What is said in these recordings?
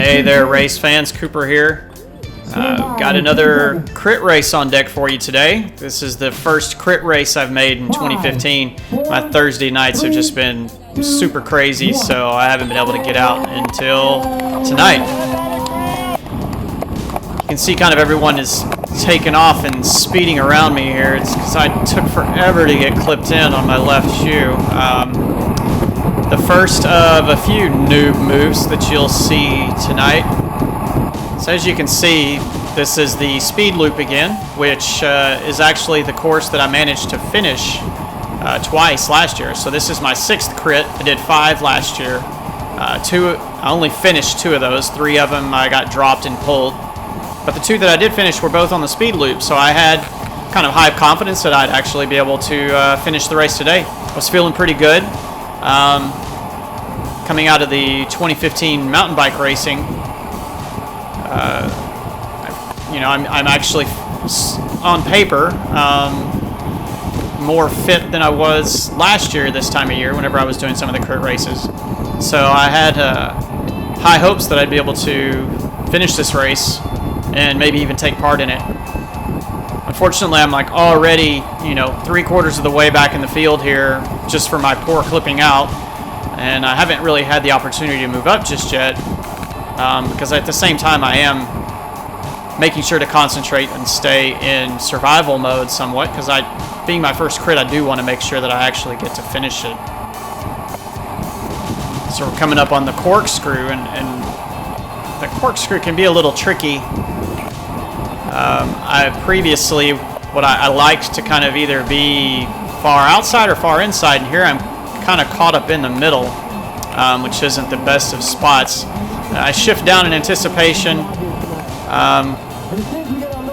Hey there, race fans. Cooper here. Got another crit race on deck for you today. This is the first crit race I've made in 2015. My Thursday nights have just been super crazy, so I haven't been able to get out until tonight. You can see kind of everyone is taking off and speeding around me here. It's because I took forever to get clipped in on my left shoe. The first of a few noob moves that you'll see tonight. So as you can see, this is the speed loop again, which is actually the course that I managed to finish twice last year. So this is my 6th crit. I did 5 last year. I only finished 2 of those. 3 of them I got dropped and pulled. But the 2 that I did finish were both on the speed loop, so I had kind of high confidence that I'd actually be able to finish the race today. I was feeling pretty good. Coming out of the 2015 mountain bike racing, I'm actually, on paper, more fit than I was last year this time of year whenever I was doing some of the crit races. So I had high hopes that I'd be able to finish this race and maybe even take part in it. Unfortunately, I'm like already, 3/4 of the way back in the field here just for my poor clipping out. And I haven't really had the opportunity to move up just yet because at the same time I am making sure to concentrate and stay in survival mode somewhat because being my first crit, I do want to make sure that I actually get to finish it. So we're coming up on the corkscrew, and the corkscrew can be a little tricky. What I liked to kind of either be far outside or far inside, and here I'm kind of caught up in the middle, which isn't the best of spots. I shift down in anticipation.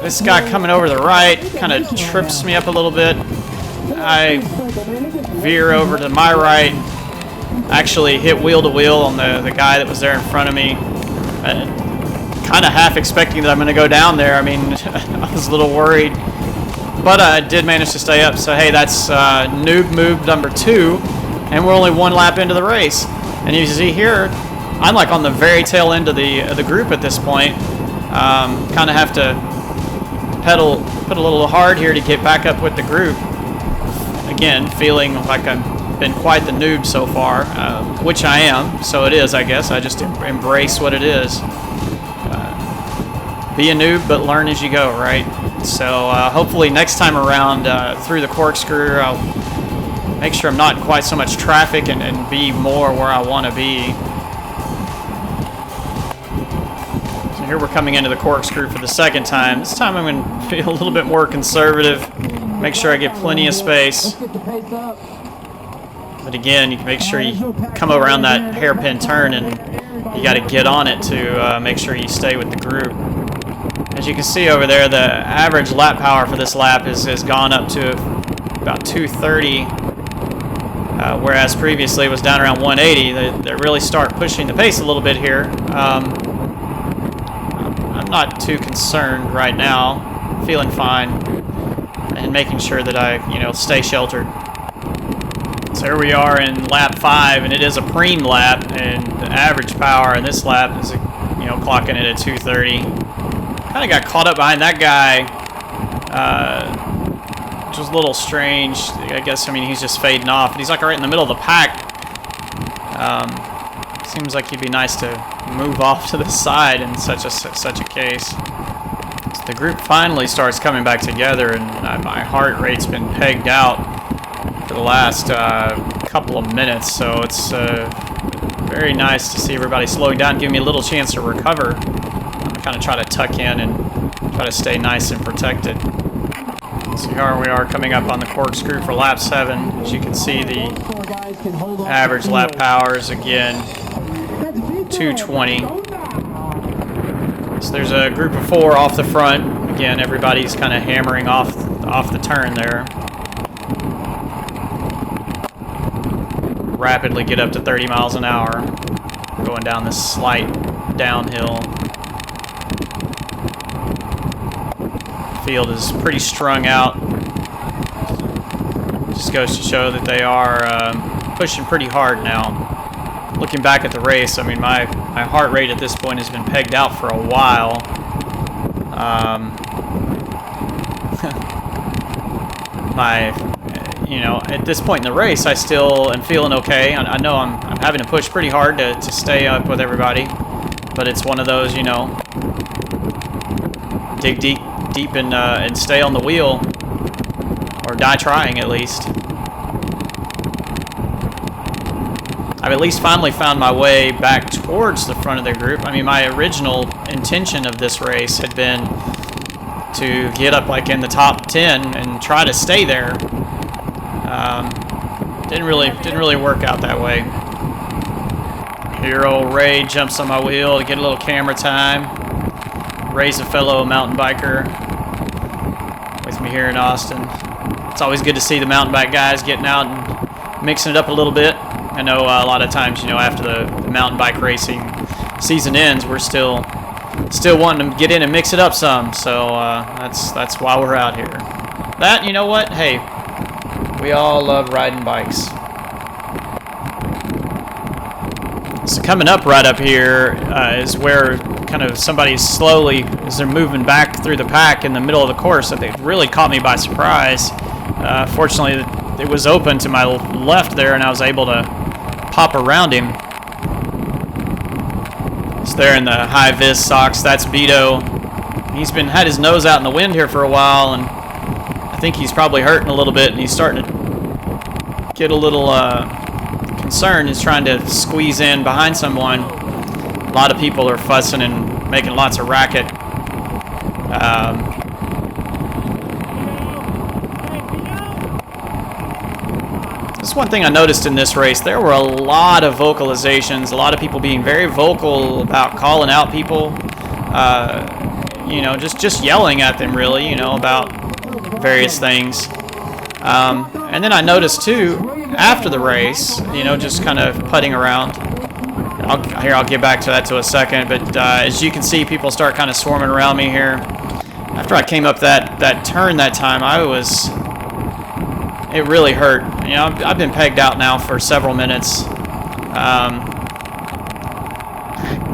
This guy coming over the right kind of trips me up a little bit. I veer over to my right, actually hit wheel to wheel on the guy that was there in front of me. Kind of half expecting that I'm going to go down there. I mean, I was a little worried, but I did manage to stay up. So hey, that's noob move number 2. And we're only 1 lap into the race. And you see here, I'm like on the very tail end of the group at this point. Kind of have to put a little hard here to get back up with the group. Again, feeling like I've been quite the noob so far, which I am. So it is, I guess. I just embrace what it is. Be a noob, but learn as you go, right? So hopefully next time around through the corkscrew, I'll make sure I'm not in quite so much traffic and be more where I want to be. So here we're coming into the corkscrew for the 2nd time. This time I'm going to be a little bit more conservative, make sure I get plenty of space. But again, you can make sure you come around that hairpin turn and you got to get on it to make sure you stay with the group. As you can see over there, the average lap power for this lap has gone up to about 230. Whereas previously it was down around 180. They really start pushing the pace a little bit here. I'm not too concerned right now. Feeling fine and making sure that I, stay sheltered. So here we are in lap 5, and it is a preem lap, and the average power in this lap is, clocking it at 230. Kind of got caught up behind that guy. Which was a little strange. I guess, he's just fading off. And he's like right in the middle of the pack. Seems like he'd be nice to move off to the side in such a case. So the group finally starts coming back together, and my heart rate's been pegged out for the last couple of minutes. So it's very nice to see everybody slowing down, giving me a little chance to recover. I'm kind of try to tuck in and try to stay nice and protected. So here we are coming up on the corkscrew for lap 7. As you can see, the average lap powers again 220. So there's a group of 4 off the front. Again, everybody's kind of hammering off the turn there. Rapidly get up to 30 miles an hour, going down this slight downhill. Field is pretty strung out. Just goes to show that they are pushing pretty hard now. looking back at the race, I mean, my heart rate at this point has been pegged out for a while. At this point in the race, I still am feeling okay. I know I'm having to push pretty hard to stay up with everybody, but it's one of those, dig deep and stay on the wheel, or die trying at least. I've at least finally found my way back towards the front of the group. I mean, my original intention of this race had been to get up like in the top 10 and try to stay there. Didn't really work out that way. Here old Ray jumps on my wheel to get a little camera time. Ray's a fellow mountain biker with me here in Austin. It's always good to see the mountain bike guys getting out and mixing it up a little bit. I know a lot of times, after the mountain bike racing season ends, we're still wanting to get in and mix it up some. So that's why we're out here. That, you know what? Hey, we all love riding bikes. So coming up right up here is where kind of somebody slowly, as they're moving back through the pack in the middle of the course, that they really caught me by surprise. Fortunately, it was open to my left there, and I was able to pop around him. He's there in the high-vis socks. That's Beto. He's had his nose out in the wind here for a while, and I think he's probably hurting a little bit, and he's starting to get a little concerned. He's trying to squeeze in behind someone. A lot of people are fussing and making lots of racket. This is one thing I noticed in this race. There were a lot of vocalizations, a lot of people being very vocal about calling out people, just yelling at them, really, about various things. And then I noticed, too, after the race, just kind of putting around. I'll get back to that to a second, but as you can see, people start kind of swarming around me here. After I came up that turn that time, it really hurt. I've been pegged out now for several minutes.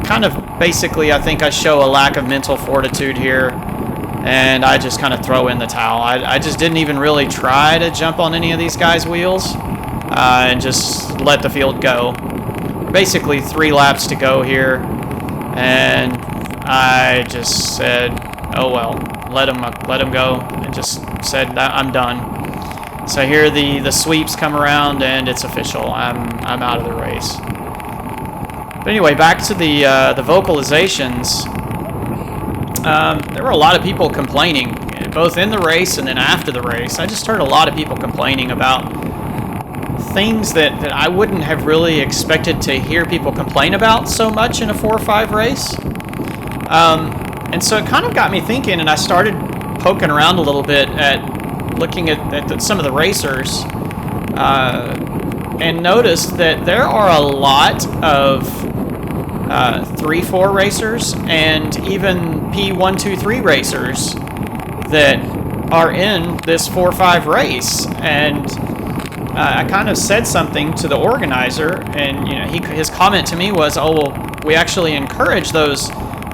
Kind of basically, I think I show a lack of mental fortitude here, and I just kind of throw in the towel. I just didn't even really try to jump on any of these guys' wheels, and just let the field go. Basically 3 laps to go here, and I just said, oh well, let him go, and just said I'm done. So here the sweeps come around, and it's official. I'm out of the race. But anyway, back to the vocalizations. There were a lot of people complaining, both in the race and then after the race. I just heard a lot of people complaining about things that I wouldn't have really expected to hear people complain about so much in a 4-5 race. And so it kind of got me thinking, and I started poking around a little bit at looking at some of the racers, and noticed that there are a lot of 3-4 racers and even P1-2-3 racers that are in this 4-5 race. And I kind of said something to the organizer, and his comment to me was, "Oh well, we actually encourage those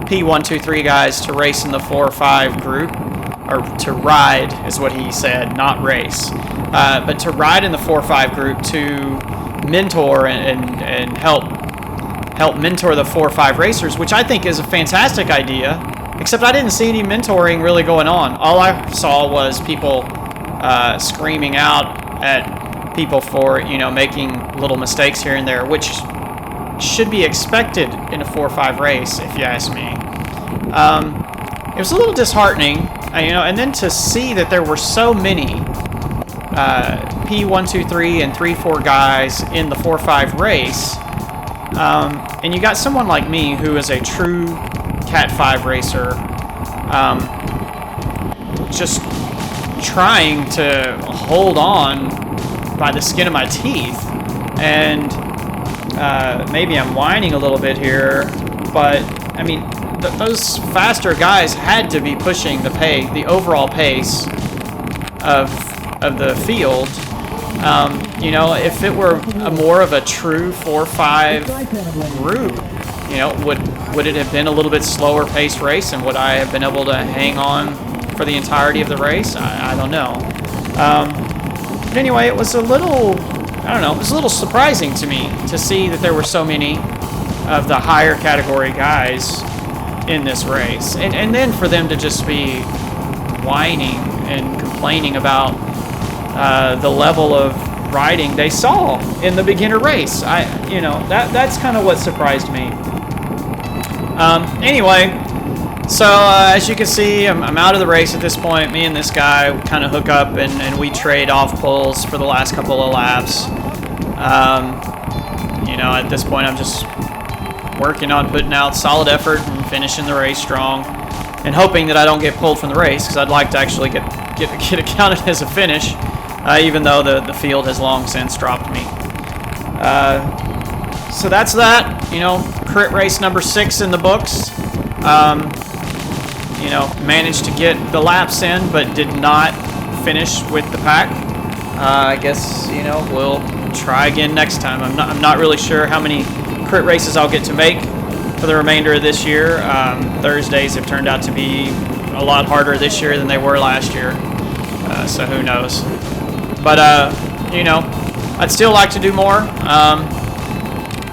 P1-2-3 guys to race in the 4-5 group, or to ride," is what he said, not race, but to ride in the 4-5 group to mentor and help mentor the 4-5 racers, which I think is a fantastic idea. Except I didn't see any mentoring really going on. All I saw was people screaming out at people for making little mistakes here and there, which should be expected in a 4-5 race, if you ask me. It was a little disheartening, and then to see that there were so many P1-2-3 and 3-4 guys in the 4-5 race, and you got someone like me who is a true Cat 5 racer, just trying to hold on by the skin of my teeth, and maybe I'm whining a little bit here, but I mean those faster guys had to be pushing the overall pace of the field, You know, if it were more of a true 4-5 group, you know, would it have been a little bit slower paced race, and would I have been able to hang on for the entirety of the race? I don't know. But anyway, it was a little, I don't know, it was a little surprising to me to see that there were so many of the higher category guys in this race, and then for them to just be whining and complaining about the level of riding they saw in the beginner race. You know, that's kind of what surprised me. Anyway, so as you can see, I'm out of the race at this point. Me and this guy kind of hook up and we trade off pulls for the last couple of laps. You know, at this point I'm just working on putting out solid effort and finishing the race strong, and hoping that I don't get pulled from the race, because I'd like to actually get it counted as a finish, even though the field has long since dropped me. So that's that. You know, crit race number 6 in the books. You know, managed to get the laps in, but did not finish with the pack. I guess, you know, we'll try again next time. I'm not really sure how many crit races I'll get to make for the remainder of this year. Thursdays have turned out to be a lot harder this year than they were last year, so who knows. But you know, I'd still like to do more.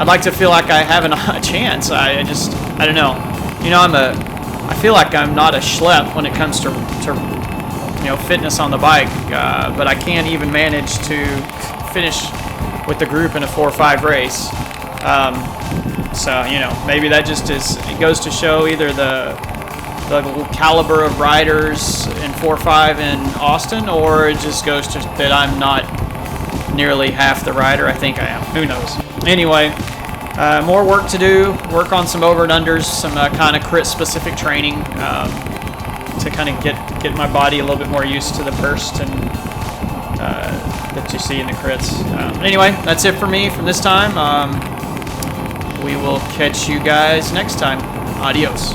I'd like to feel like I have a chance. I don't know. You know, I feel like I'm not a schlep when it comes to you know, fitness on the bike, but I can't even manage to finish with the group in a 4-5 race. So, you know, maybe that just it goes to show either the caliber of riders in 4-5 in Austin, or it just goes to that I'm not nearly half the rider I think I am. Who knows? Anyway, more work to do. Work on some over and unders, some kind of crit specific training to kind of get my body a little bit more used to the burst and that you see in the crits. Anyway, that's it for me from this time. We will catch you guys next time. Adios.